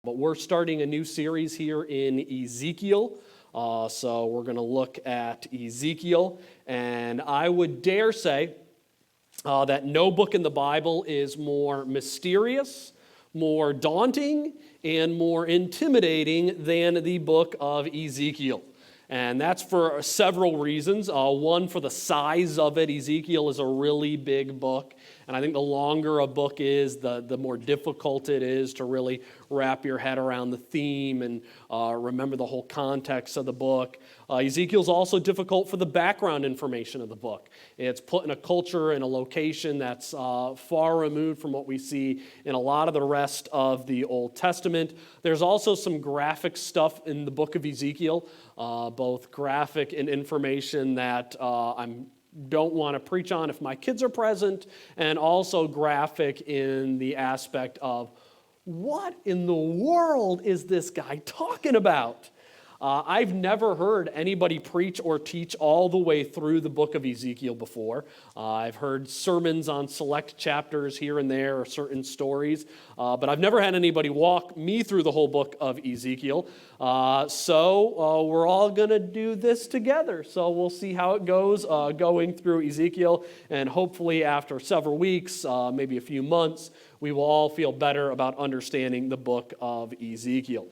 But we're starting a new series here in Ezekiel. So we're going to look at Ezekiel. And I would dare say that no book in the Bible is more mysterious, more daunting, and more intimidating than the book of Ezekiel. And that's for several reasons. One, for the size of it. Ezekiel is a really big book. And I think the longer a book is, the more difficult it is to really wrap your head around the theme and remember the whole context of the book. Ezekiel's also difficult for the background information of the book. It's put in a culture and a location that's far removed from what we see in a lot of the rest of the Old Testament. There's also some graphic stuff in the book of Ezekiel, both graphic and information that I don't want to preach on if my kids are present, and also graphic in the aspect of what in the world is this guy talking about? I've never heard anybody preach or teach all the way through the book of Ezekiel before. I've heard sermons on select chapters here and there or certain stories, but I've never had anybody walk me through the whole book of Ezekiel. So we're all going to do this together. So we'll see how it goes going through Ezekiel, and hopefully after several weeks, maybe a few months, we will all feel better about understanding the book of Ezekiel.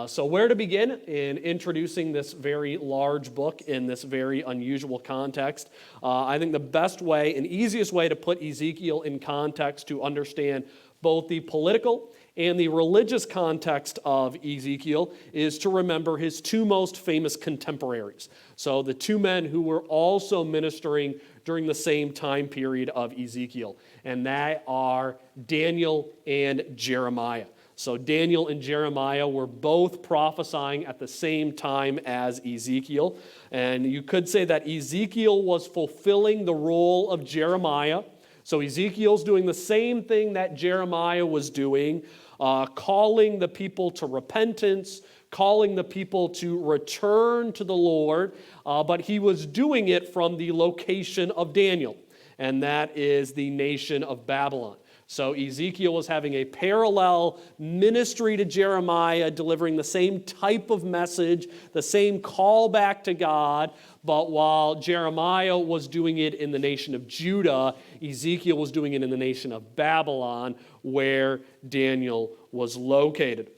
So where to begin in introducing this very large book in this very unusual context? I think the best way and easiest way to put Ezekiel in context to understand both the political and the religious context of Ezekiel is to remember his two most famous contemporaries. So the two men who were also ministering during the same time period of Ezekiel, and that are Daniel and Jeremiah. So Daniel and Jeremiah were both prophesying at the same time as Ezekiel. And you could say that Ezekiel was fulfilling the role of Jeremiah. So Ezekiel's doing the same thing that Jeremiah was doing, calling the people to repentance, calling the people to return to the Lord. But he was doing it from the location of Daniel, and that is the nation of Babylon. So Ezekiel was having a parallel ministry to Jeremiah, delivering the same type of message, the same call back to God, but while Jeremiah was doing it in the nation of Judah, Ezekiel was doing it in the nation of Babylon, where Daniel was located.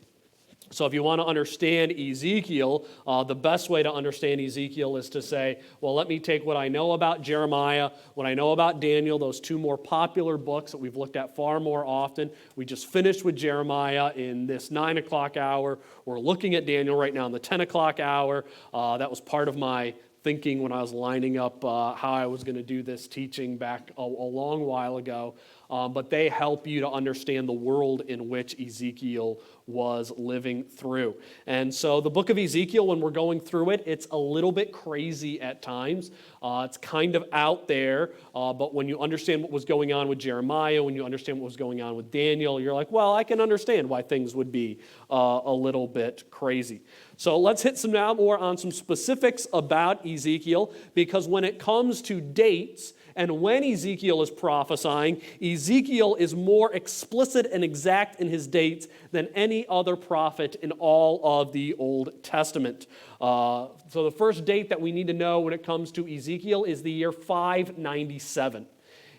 So if you want to understand Ezekiel, the best way to understand Ezekiel is to say, well, let me take what I know about Jeremiah, what I know about Daniel, those two more popular books that we've looked at far more often. We just finished with Jeremiah in this 9 o'clock hour. We're looking at Daniel right now in the 10 o'clock hour. That was part of my thinking when I was lining up how I was going to do this teaching back a long while ago. But they help you to understand the world in which Ezekiel was living through. And so the book of Ezekiel, when we're going through it, it's a little bit crazy at times. It's kind of out there, but when you understand what was going on with Jeremiah, when you understand what was going on with Daniel, you're like, well, I can understand why things would be a little bit crazy. So let's hit some now more on some specifics about Ezekiel, because when it comes to dates, and when Ezekiel is prophesying, Ezekiel is more explicit and exact in his dates than any other prophet in all of the Old Testament. So the first date that we need to know when it comes to Ezekiel is the year 597.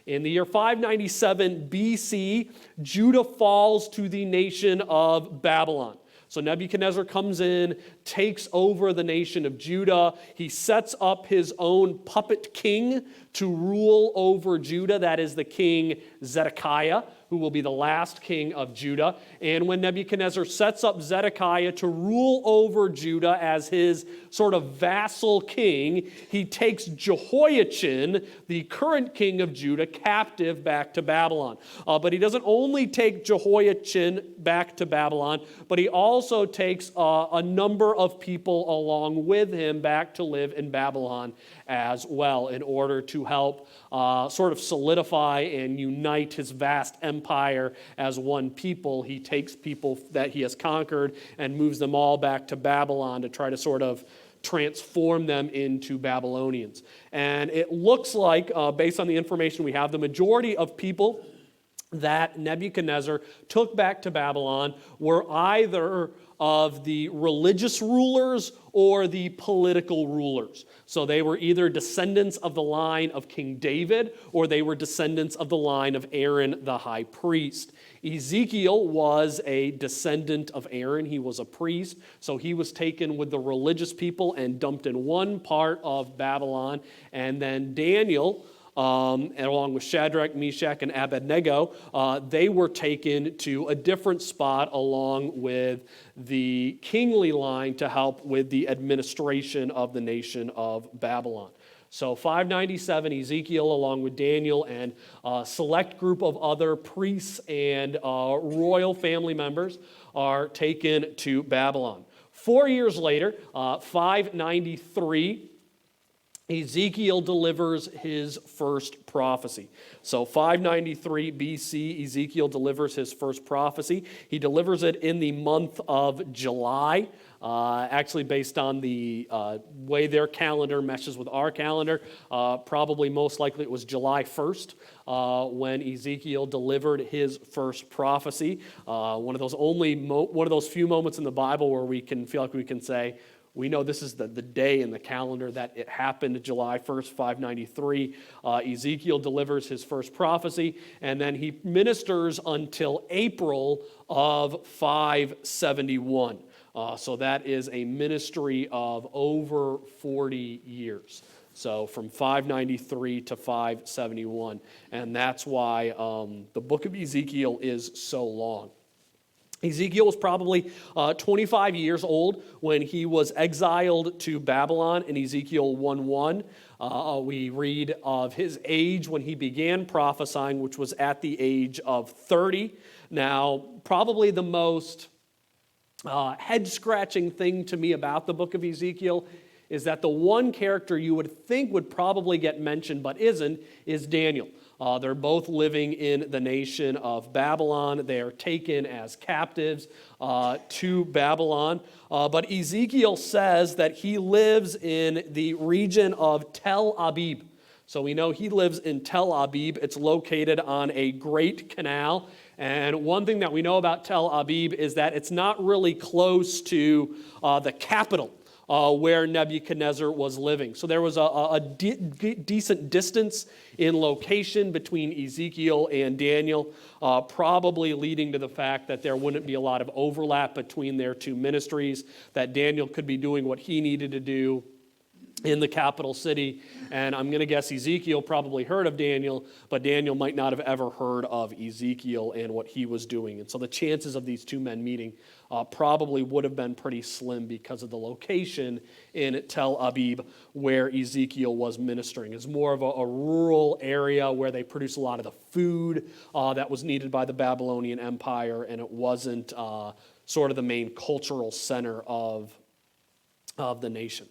In the year 597 BC, Judah falls to the nation of Babylon. So Nebuchadnezzar comes in, takes over the nation of Judah. He sets up his own puppet king to rule over Judah. That is the king Zedekiah, who will be the last king of Judah. And when Nebuchadnezzar sets up Zedekiah to rule over Judah as his sort of vassal king, he takes Jehoiachin, the current king of Judah, captive back to Babylon. But he doesn't only take Jehoiachin back to Babylon, but he also takes a number of people along with him back to live in Babylon as well, in order to help sort of solidify and unite his vast empire as one people. He takes people that he has conquered and moves them all back to Babylon to try to sort of transform them into Babylonians. And it looks like, based on the information we have, the majority of people that Nebuchadnezzar took back to Babylon were either of the religious rulers or the political rulers. So they were either descendants of the line of King David or they were descendants of the line of Aaron the high priest. Ezekiel was a descendant of Aaron. He was a priest, so he was taken with the religious people and dumped in one part of Babylon. And then Daniel, and along with Shadrach, Meshach, and Abednego, they were taken to a different spot along with the kingly line to help with the administration of the nation of Babylon. So 597, Ezekiel, along with Daniel and a select group of other priests and royal family members, are taken to Babylon. 4 years later, 593, Ezekiel delivers his first prophecy. So 593 BC, Ezekiel delivers his first prophecy. He delivers it in the month of July, actually based on the way their calendar meshes with our calendar. Probably most likely it was July 1st when Ezekiel delivered his first prophecy. One of those few moments in the Bible where we can feel like we can say, we know this is the day in the calendar that it happened, July 1st, 593. Ezekiel delivers his first prophecy, and then he ministers until April of 571. So that is a ministry of over 40 years. So from 593 to 571. And that's why the book of Ezekiel is so long. Ezekiel was probably 25 years old when he was exiled to Babylon in Ezekiel 1:1. We read of his age when he began prophesying, which was at the age of 30. Now, probably the most head-scratching thing to me about the book of Ezekiel is that the one character you would think would probably get mentioned but isn't is Daniel. They're both living in the nation of Babylon. They are taken as captives to Babylon. But Ezekiel says that he lives in the region of Tel Abib. So we know he lives in Tel Abib. It's located on a great canal. And one thing that we know about Tel Abib is that it's not really close to the capital where Nebuchadnezzar was living. So there was a decent distance in location between Ezekiel and Daniel, probably leading to the fact that there wouldn't be a lot of overlap between their two ministries, that Daniel could be doing what he needed to do in the capital city. And I'm going to guess Ezekiel probably heard of Daniel, but Daniel might not have ever heard of Ezekiel and what he was doing. And so the chances of these two men meeting probably would have been pretty slim because of the location in Tel Abib where Ezekiel was ministering. It's more of a rural area where they produce a lot of the food that was needed by the Babylonian Empire, and it wasn't sort of the main cultural center of the nation.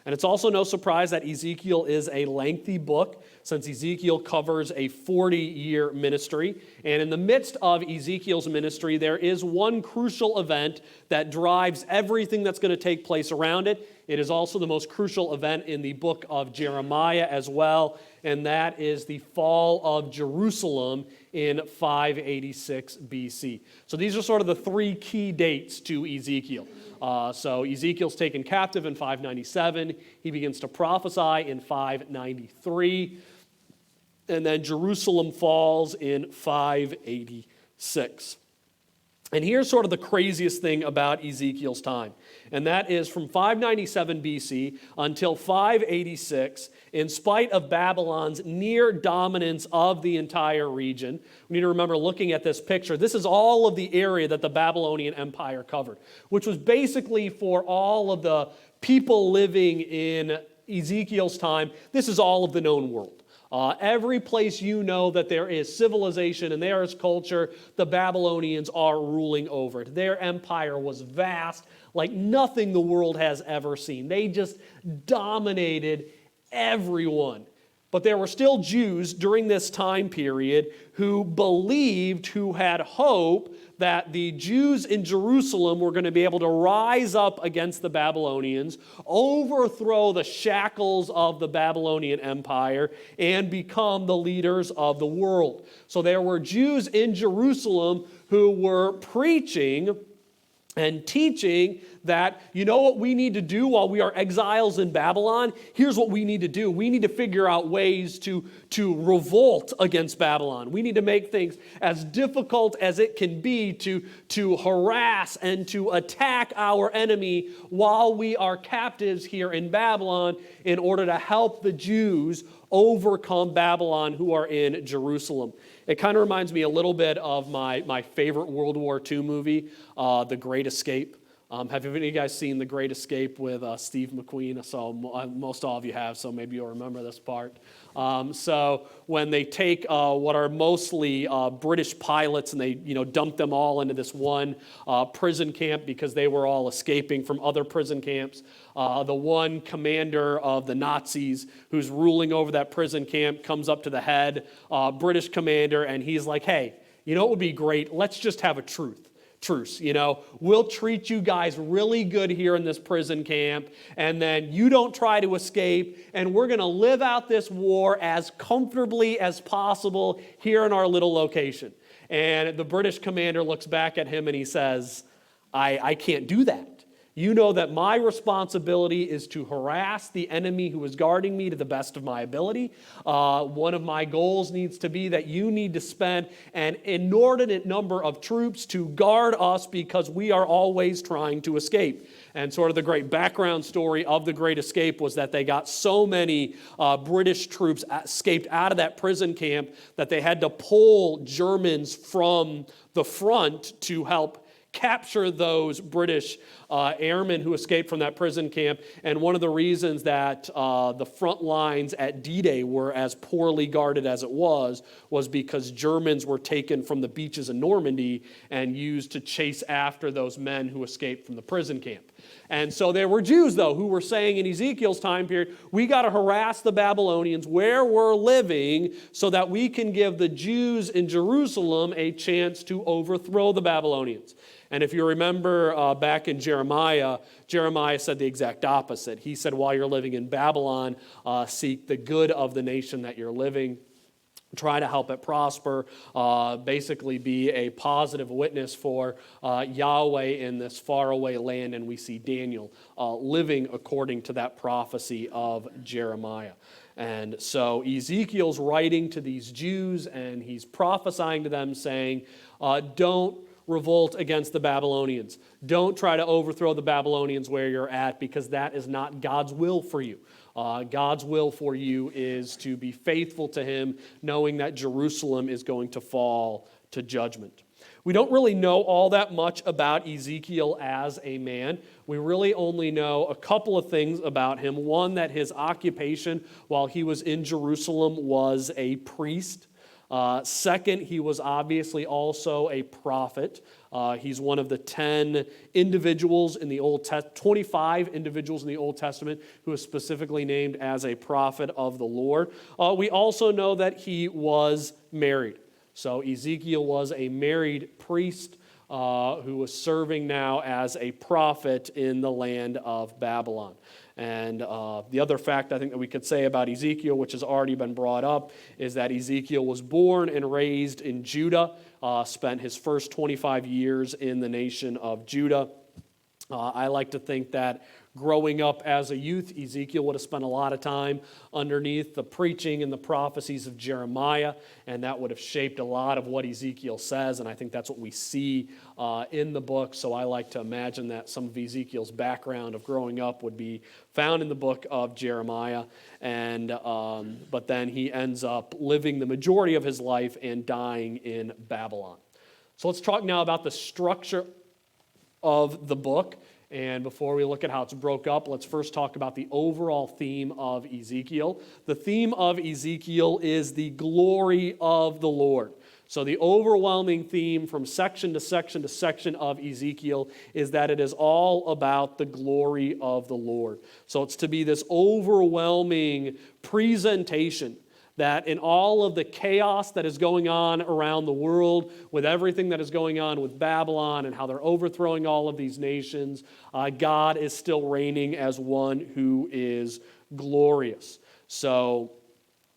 And it's also no surprise that Ezekiel is a lengthy book, since Ezekiel covers a 40-year ministry. And in the midst of Ezekiel's ministry, there is one crucial event that drives everything that's going to take place around it. It is also the most crucial event in the book of Jeremiah as well, and that is the fall of Jerusalem in 586 BC. So these are sort of the three key dates to Ezekiel. So Ezekiel's taken captive in 597. He begins to prophesy in 593. And then Jerusalem falls in 586. And here's sort of the craziest thing about Ezekiel's time. And that is from 597 BC until 586, in spite of Babylon's near dominance of the entire region. We need to remember, looking at this picture, this is all of the area that the Babylonian Empire covered, which was basically for all of the people living in Ezekiel's time, this is all of the known world. Every place you know that there is civilization and there is culture, the Babylonians are ruling over it. Their empire was vast, like nothing the world has ever seen. They just dominated everyone. But there were still Jews during this time period who believed, who had hope that the Jews in Jerusalem were going to be able to rise up against the Babylonians, overthrow the shackles of the Babylonian Empire, and become the leaders of the world. So there were Jews in Jerusalem who were preaching and teaching that, you know what we need to do while we are exiles in Babylon? Here's what we need to do. We need to figure out ways to revolt against Babylon. We need to make things as difficult as it can be to harass and to attack our enemy while we are captives here in Babylon in order to help the Jews overcome Babylon who are in Jerusalem. It kind of reminds me a little bit of my favorite World War II movie, The Great Escape. Have any of you guys seen The Great Escape with Steve McQueen? So most all of you have, so maybe you'll remember this part. So when they take what are mostly British pilots and they dump them all into this one prison camp because they were all escaping from other prison camps, the one commander of the Nazis who's ruling over that prison camp comes up to the head British commander and he's like, hey, you know what would be great? Let's just have a truce. We'll treat you guys really good here in this prison camp, and then you don't try to escape, and we're going to live out this war as comfortably as possible here in our little location. And the British commander looks back at him and he says, I can't do that. You know that my responsibility is to harass the enemy who is guarding me to the best of my ability. One of my goals needs to be that you need to spend an inordinate number of troops to guard us because we are always trying to escape. And sort of the great background story of the Great Escape was that they got so many British troops escaped out of that prison camp that they had to pull Germans from the front to help capture those British airmen who escaped from that prison camp. And one of the reasons that the front lines at D-Day were as poorly guarded as it was because Germans were taken from the beaches in Normandy and used to chase after those men who escaped from the prison camp. And so there were Jews, though, who were saying in Ezekiel's time period, we got to harass the Babylonians where we're living so that we can give the Jews in Jerusalem a chance to overthrow the Babylonians. And if you remember back in Jeremiah said the exact opposite. He said, while you're living in Babylon, seek the good of the nation that you're living. Try to help it prosper, basically be a positive witness for Yahweh in this faraway land. And we see Daniel living according to that prophecy of Jeremiah. And so Ezekiel's writing to these Jews and he's prophesying to them saying, don't revolt against the Babylonians. Don't try to overthrow the Babylonians where you're at because that is not God's will for you. God's will for you is to be faithful to him, knowing that Jerusalem is going to fall to judgment. We don't really know all that much about Ezekiel as a man. We really only know a couple of things about him. One, that his occupation while he was in Jerusalem was a priest. Second, he was obviously also a prophet. He's one of the 10 individuals in the 25 individuals in the Old Testament who is specifically named as a prophet of the Lord. We also know that he was married. So Ezekiel was a married priest who was serving now as a prophet in the land of Babylon. And the other fact I think that we could say about Ezekiel, which has already been brought up, is that Ezekiel was born and raised in Judah, spent his first 25 years in the nation of Judah. I like to think that growing up as a youth, Ezekiel would have spent a lot of time underneath the preaching and the prophecies of Jeremiah, and that would have shaped a lot of what Ezekiel says, and I think that's what we see in the book. So I like to imagine that some of Ezekiel's background of growing up would be found in the book of Jeremiah, and but then he ends up living the majority of his life and dying in Babylon. So let's talk now about the structure of the book. And before we look at how it's broke up, let's first talk about the overall theme of Ezekiel. The theme of Ezekiel is the glory of the Lord. So the overwhelming theme from section to section to section of Ezekiel is that it is all about the glory of the Lord. So it's to be this overwhelming presentation that in all of the chaos that is going on around the world, with everything that is going on with Babylon and how they're overthrowing all of these nations, God is still reigning as one who is glorious. So,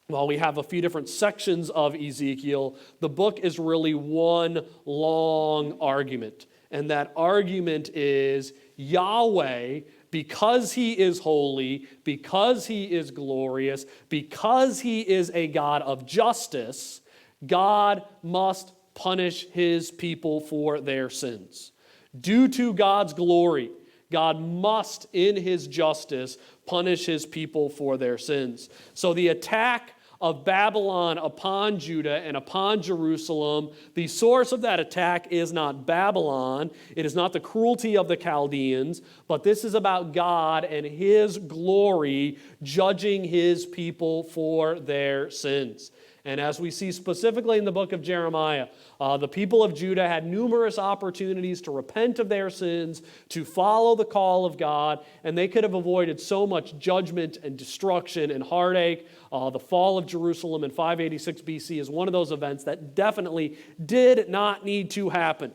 while we have a few different sections of Ezekiel, the book is really one long argument. And that argument is Yahweh, because he is holy, because he is glorious, because he is a God of justice, God must punish his people for their sins. Due to God's glory, God must, in his justice, punish his people for their sins. So the attack of Babylon upon Judah and upon Jerusalem, the source of that attack is not Babylon, it is not the cruelty of the Chaldeans, but this is about God and his glory judging his people for their sins. And as we see specifically in the book of Jeremiah, the people of Judah had numerous opportunities to repent of their sins, to follow the call of God, and they could have avoided so much judgment and destruction and heartache. The fall of Jerusalem in 586 BC is one of those events that definitely did not need to happen.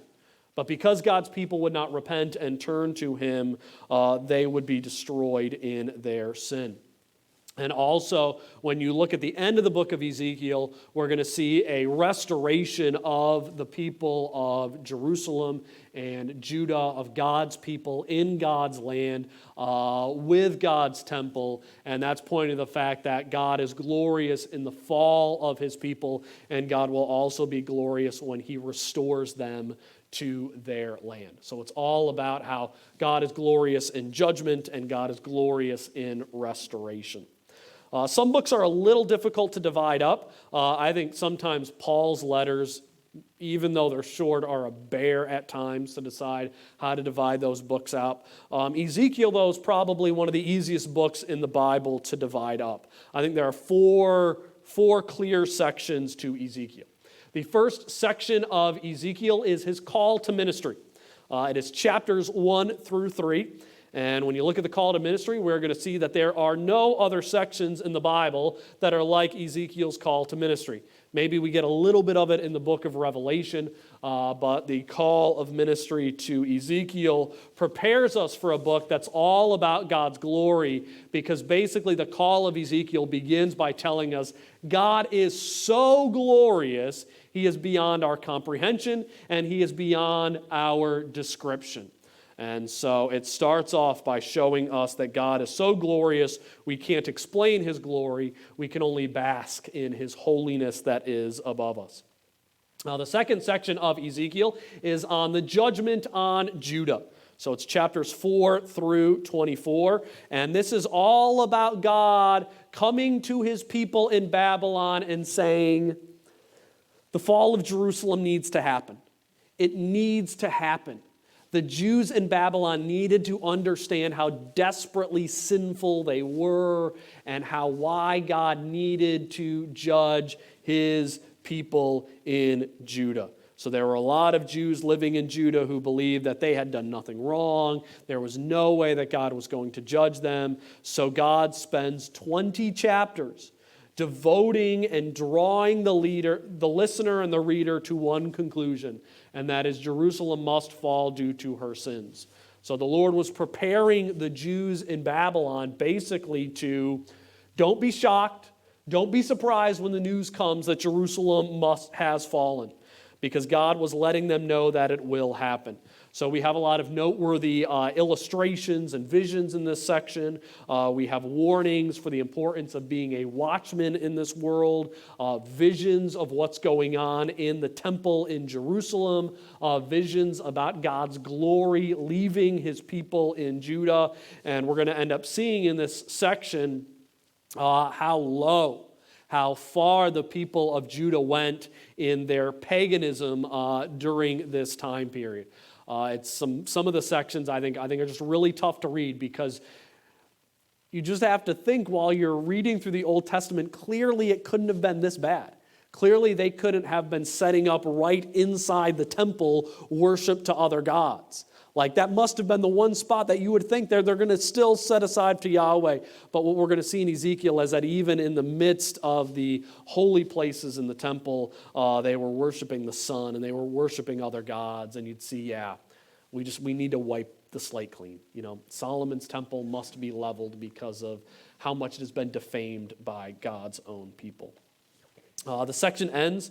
But because God's people would not repent and turn to him, they would be destroyed in their sin. And also, when you look at the end of the book of Ezekiel, we're going to see a restoration of the people of Jerusalem and Judah, of God's people in God's land, with God's temple. And that's pointing to the fact that God is glorious in the fall of his people, and God will also be glorious when he restores them to their land. So it's all about how God is glorious in judgment and God is glorious in restoration. Some books are a little difficult to divide up. I think sometimes Paul's letters, even though they're short, are a bear at times to decide how to divide those books out. Ezekiel, though, is probably one of the easiest books in the Bible to divide up. I think there are four clear sections to Ezekiel. The first section of Ezekiel is his call to ministry. It is chapters 1 through 3. And when you look at the call to ministry, we're going to see that there are no other sections in the Bible that are like Ezekiel's call to ministry. Maybe we get a little bit of it in the book of Revelation, but the call of ministry to Ezekiel prepares us for a book that's all about God's glory, because basically the call of Ezekiel begins by telling us God is so glorious, he is beyond our comprehension, and he is beyond our description. And so it starts off by showing us that God is so glorious, we can't explain his glory. We can only bask in his holiness that is above us. Now, the second section of Ezekiel is on the judgment on Judah. So it's chapters 4 through 24. And this is all about God coming to his people in Babylon and saying, the fall of Jerusalem needs to happen. It needs to happen. The Jews in Babylon needed to understand how desperately sinful they were and why God needed to judge his people in Judah. So there were a lot of Jews living in Judah who believed that they had done nothing wrong. There was no way that God was going to judge them. So God spends 20 chapters devoting and drawing the listener and the reader to one conclusion, and that is Jerusalem must fall due to her sins. So the Lord was preparing the Jews in Babylon basically to, don't be shocked, don't be surprised when the news comes that Jerusalem has fallen, because God was letting them know that it will happen. So we have a lot of noteworthy illustrations and visions in this section. We have warnings for the importance of being a watchman in this world, visions of what's going on in the temple in Jerusalem, visions about God's glory leaving his people in Judah. And we're going to end up seeing in this section how far the people of Judah went in their paganism during this time period. It's some of the sections I think are just really tough to read, because you just have to think while you're reading through the Old Testament, clearly it couldn't have been this bad. Clearly they couldn't have been setting up right inside the temple worship to other gods. Like that must have been the one spot that you would think they're going to still set aside to Yahweh. But what we're going to see in Ezekiel is that even in the midst of the holy places in the temple, they were worshiping the sun and they were worshiping other gods. And you'd see, we need to wipe the slate clean. Solomon's temple must be leveled because of how much it has been defamed by God's own people. The section ends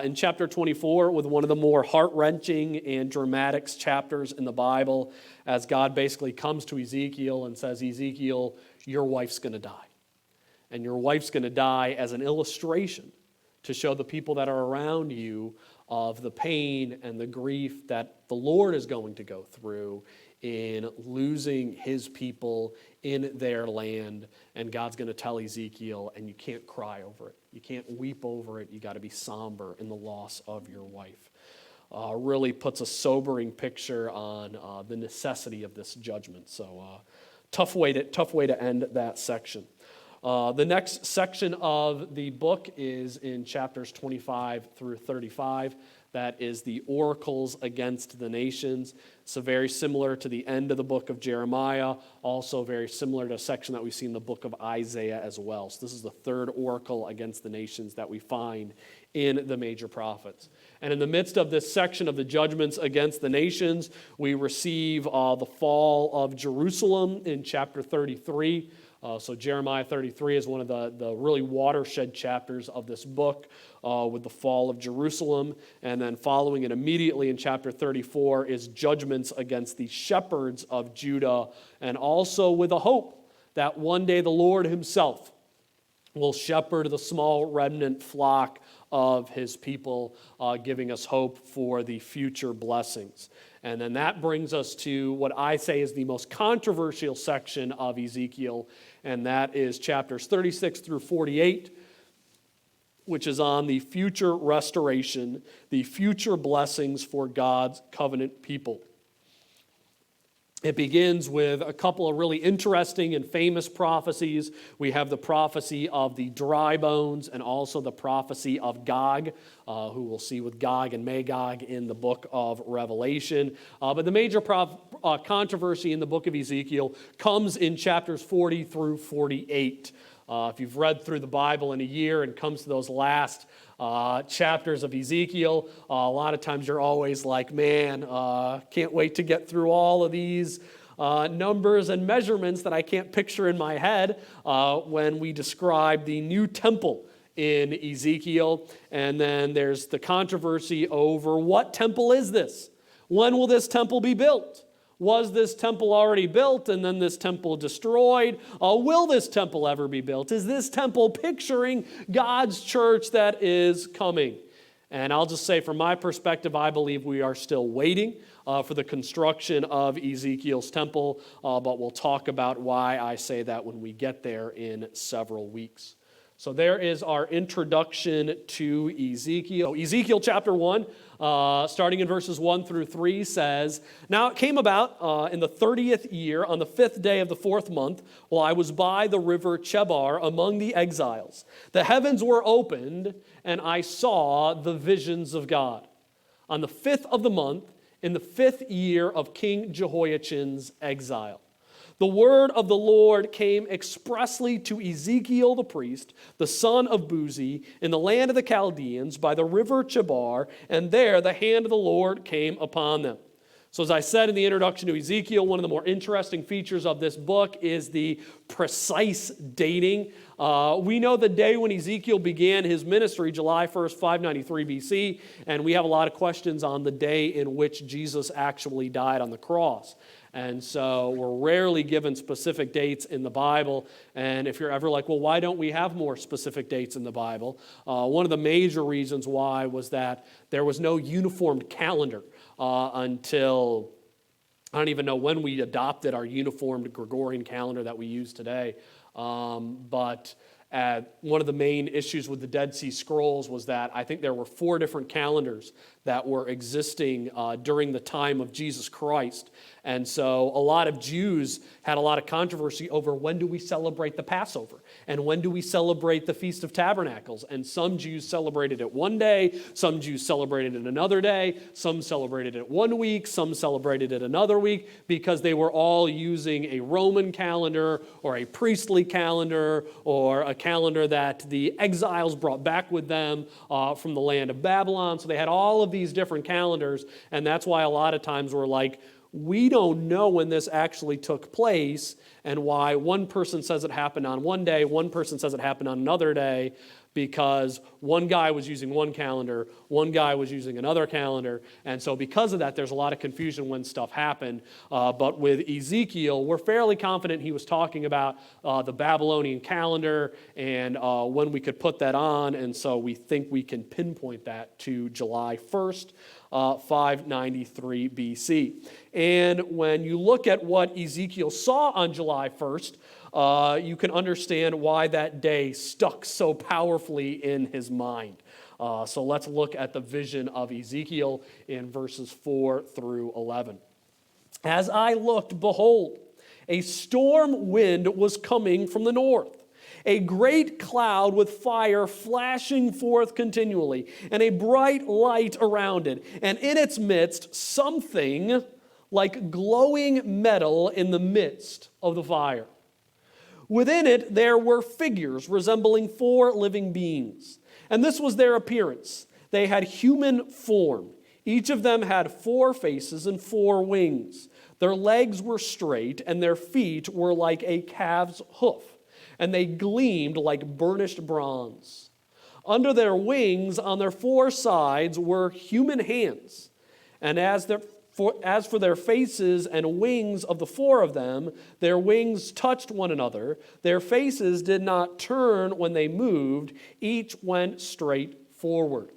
in chapter 24 with one of the more heart-wrenching and dramatic chapters in the Bible, as God basically comes to Ezekiel and says, Ezekiel, your wife's going to die. And your wife's going to die as an illustration to show the people that are around you of the pain and the grief that the Lord is going to go through in losing his people in their land. And God's going to tell Ezekiel, and you can't cry over it. You can't weep over it. You got to be somber in the loss of your wife. Really puts a sobering picture on the necessity of this judgment. So tough way to end that section. The next section of the book is in chapters 25 through 35. That is the oracles against the nations. So very similar to the end of the book of Jeremiah, also very similar to a section that we see in the book of Isaiah as well. So this is the third oracle against the nations that we find in the major prophets. And in the midst of this section of the judgments against the nations, we receive the fall of Jerusalem in chapter 33. So Jeremiah 33 is one of the really watershed chapters of this book with the fall of Jerusalem. And then following it immediately in chapter 34 is judgments against the shepherds of Judah, and also with a hope that one day the Lord himself will shepherd the small remnant flock of his people, giving us hope for the future blessings. And then that brings us to what I say is the most controversial section of Ezekiel, and that is chapters 36 through 48, which is on the future restoration, the future blessings for God's covenant people. It begins with a couple of really interesting and famous prophecies. We have the prophecy of the dry bones and also the prophecy of Gog, who we'll see with Gog and Magog in the book of Revelation. But the major controversy in the book of Ezekiel comes in chapters 40 through 48. If you've read through the Bible in a year and comes to those last chapters of Ezekiel, a lot of times you're always like, man, can't wait to get through all of these numbers and measurements that I can't picture in my head when we describe the new temple in Ezekiel. And then there's the controversy over what temple is this? When will this temple be built? Was this temple already built and then this temple destroyed? Will this temple ever be built? Is this temple picturing God's church that is coming? And I'll just say from my perspective, I believe we are still waiting for the construction of Ezekiel's temple, but we'll talk about why I say that when we get there in several weeks. So there is our introduction to Ezekiel. Ezekiel chapter 1, starting in verses 1 through 3 says, Now it came about in the 30th year, on the 5th day of the 4th month, while I was by the river Chebar among the exiles. The heavens were opened, and I saw the visions of God. On the 5th of the month, in the 5th year of King Jehoiachin's exile. The word of the Lord came expressly to Ezekiel the priest, the son of Buzi, in the land of the Chaldeans by the river Chebar, and there the hand of the Lord came upon them. So as I said in the introduction to Ezekiel, one of the more interesting features of this book is the precise dating. We know the day when Ezekiel began his ministry, July 1st, 593 BC, and we have a lot of questions on the day in which Jesus actually died on the cross. And so we're rarely given specific dates in the Bible. And if you're ever like, well, why don't we have more specific dates in the Bible? One of the major reasons why was that there was no uniformed calendar until, I don't even know when we adopted our uniformed Gregorian calendar that we use today. But one of the main issues with the Dead Sea Scrolls was that I think there were 4 different calendars that were existing during the time of Jesus Christ. And so a lot of Jews had a lot of controversy over when do we celebrate the Passover and when do we celebrate the Feast of Tabernacles. And some Jews celebrated it one day, some Jews celebrated it another day, some celebrated it 1 week, some celebrated it another week, because they were all using a Roman calendar or a priestly calendar or a calendar that the exiles brought back with them from the land of Babylon. So they had all of these different calendars, and that's why a lot of times we're like, we don't know when this actually took place, and why one person says it happened on one day, one person says it happened on another day, because one guy was using one calendar, one guy was using another calendar, and so because of that, there's a lot of confusion when stuff happened. But with Ezekiel, we're fairly confident he was talking about the Babylonian calendar and when we could put that on, and so we think we can pinpoint that to July 1st, 593 BC. And when you look at what Ezekiel saw on July 1st, you can understand why that day stuck so powerfully in his mind. So let's look at the vision of Ezekiel in verses 4 through 11. As I looked, behold, a storm wind was coming from the north, a great cloud with fire flashing forth continually, and a bright light around it, and in its midst something like glowing metal in the midst of the fire. Within it there were figures resembling 4 living beings, and this was their appearance. They had human form. Each of them had 4 faces and 4 wings. Their legs were straight, and their feet were like a calf's hoof, and they gleamed like burnished bronze. Under their wings, on their 4 sides, were human hands. And as for their faces and wings of the 4 of them, their wings touched one another. Their faces did not turn when they moved. Each went straight forward.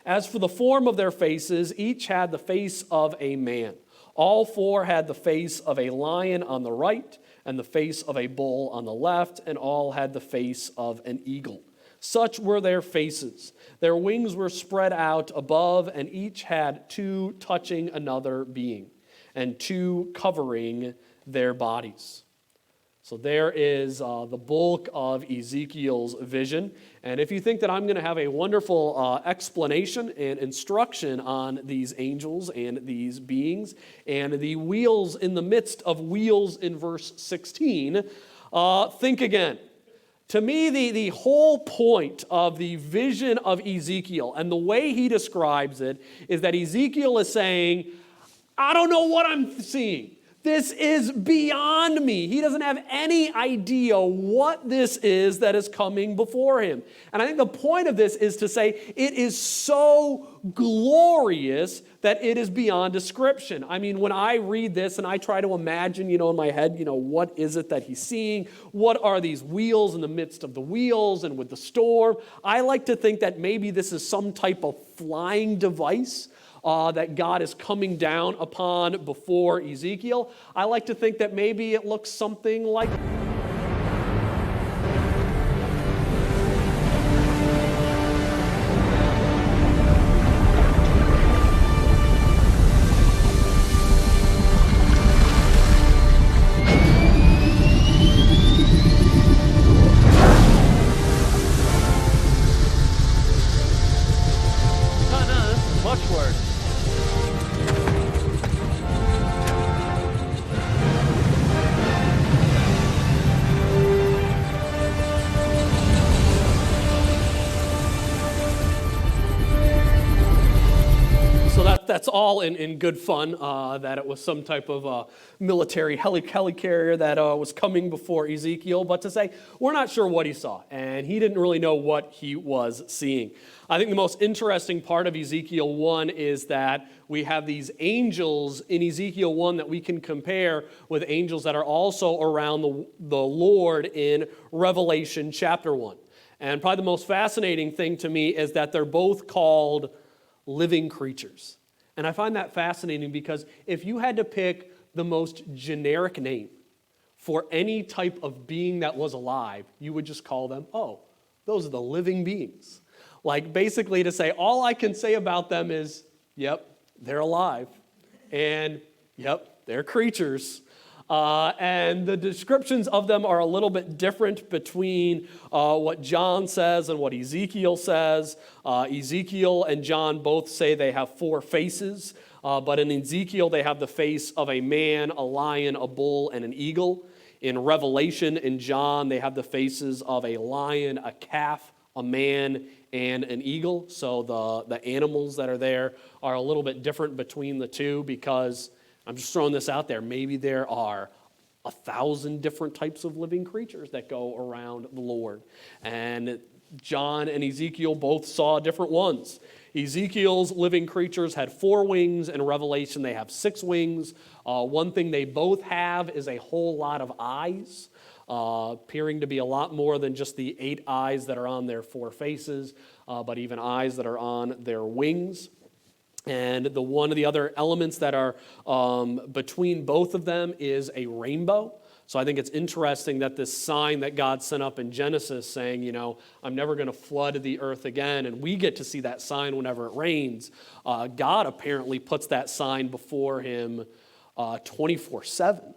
As for the form of their faces, each had the face of a man. All 4 had the face of a lion on the right, and the face of a bull on the left, and all had the face of an eagle. Such were their faces. Their wings were spread out above, and each had 2 touching another being, and 2 covering their bodies. So there is the bulk of Ezekiel's vision. And if you think that I'm going to have a wonderful explanation and instruction on these angels and these beings and the wheels in the midst of wheels in verse 16, think again. To me, the whole point of the vision of Ezekiel and the way he describes it is that Ezekiel is saying, I don't know what I'm seeing. This is beyond me. He doesn't have any idea what this is that is coming before him. And I think the point of this is to say it is so glorious that it is beyond description. I mean, when I read this and I try to imagine, in my head, what is it that he's seeing? What are these wheels in the midst of the wheels and with the storm? I like to think that maybe this is some type of flying device that God is coming down upon before Ezekiel. I like to think that maybe it looks something like that's all in good fun, that it was some type of military helicarrier that was coming before Ezekiel, but to say, we're not sure what he saw, and he didn't really know what he was seeing. I think the most interesting part of Ezekiel 1 is that we have these angels in Ezekiel 1 that we can compare with angels that are also around the Lord in Revelation chapter 1. And probably the most fascinating thing to me is that they're both called living creatures. And I find that fascinating because if you had to pick the most generic name for any type of being that was alive, you would just call them, those are the living beings. Like basically to say, all I can say about them is, yep, they're alive. And Yep, they're creatures. And the descriptions of them are a little bit different between what John says and what Ezekiel says. Ezekiel and John both say they have 4 faces, but in Ezekiel they have the face of a man, a lion, a bull, and an eagle. In Revelation, in John, they have the faces of a lion, a calf, a man, and an eagle. So the animals that are there are a little bit different between the two, because I'm just throwing this out there. Maybe there are 1,000 different types of living creatures that go around the Lord. And John and Ezekiel both saw different ones. Ezekiel's living creatures had 4 wings. In Revelation, they have 6 wings. One thing they both have is a whole lot of eyes, appearing to be a lot more than just the 8 eyes that are on their 4 faces, but even eyes that are on their wings. And one of the other elements that are between both of them is a rainbow. So I think it's interesting that this sign that God sent up in Genesis saying, I'm never going to flood the earth again, and we get to see that sign whenever it rains. God apparently puts that sign before him 24/7.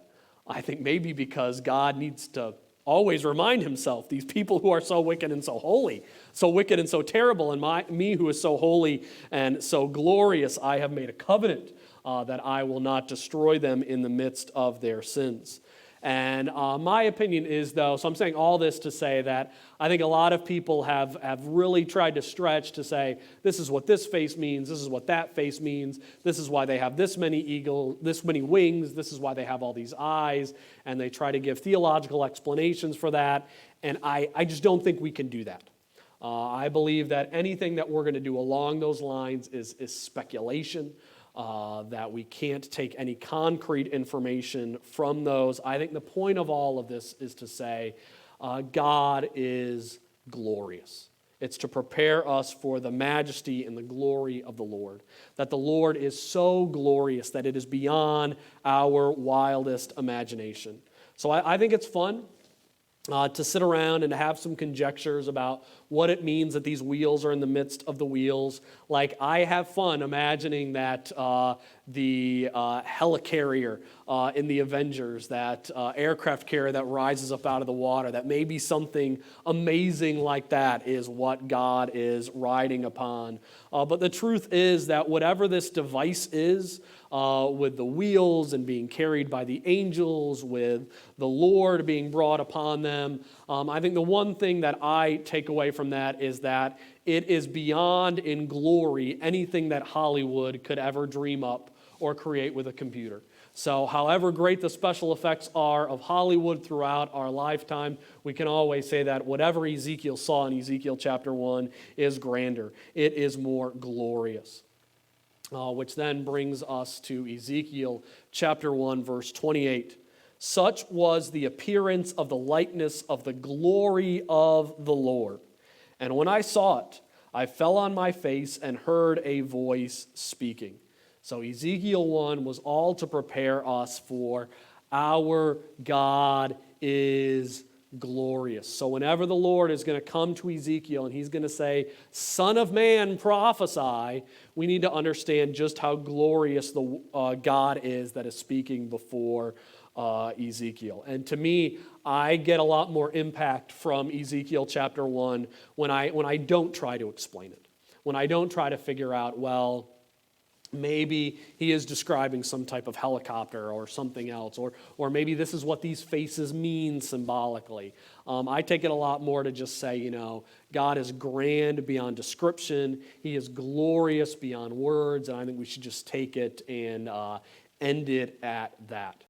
I think maybe because God needs to always remind himself, these people who are so wicked and so holy, so wicked and so terrible, and me who is so holy and so glorious, I have made a covenant that I will not destroy them in the midst of their sins. And my opinion is, though, so I'm saying all this to say that I think a lot of people have really tried to stretch to say, this is what this face means, this is what that face means, this is why they have this many wings, this is why they have all these eyes, and they try to give theological explanations for that, and I just don't think we can do that. I believe that anything that we're going to do along those lines is speculation. That we can't take any concrete information from those. I think the point of all of this is to say God is glorious. It's to prepare us for the majesty and the glory of the Lord. That the Lord is so glorious that it is beyond our wildest imagination. So I think it's fun to sit around and to have some conjectures about what it means that these wheels are in the midst of the wheels. Like, I have fun imagining that the helicarrier in the Avengers, that aircraft carrier that rises up out of the water, that maybe something amazing like that is what God is riding upon. But the truth is that whatever this device is, with the wheels and being carried by the angels, with the Lord being brought upon them, I think the one thing that I take away from that is that it is beyond in glory anything that Hollywood could ever dream up or create with a computer. So however great the special effects are of Hollywood throughout our lifetime, we can always say that whatever Ezekiel saw in Ezekiel chapter 1 is grander. It is more glorious. Which then brings us to Ezekiel chapter 1, verse 28. Such was the appearance of the likeness of the glory of the Lord. And when I saw it, I fell on my face and heard a voice speaking. So Ezekiel 1 was all to prepare us for our God is glorious. So whenever the Lord is going to come to Ezekiel and he's going to say, Son of man, prophesy, we need to understand just how glorious the God is that is speaking before Ezekiel. And to me, I get a lot more impact from Ezekiel chapter 1 when I don't try to explain it. When I don't try to figure out, well, maybe he is describing some type of helicopter or something else, or maybe this is what these faces mean symbolically. I take it a lot more to just say, God is grand beyond description. He is glorious beyond words, and I think we should just take it and end it at that.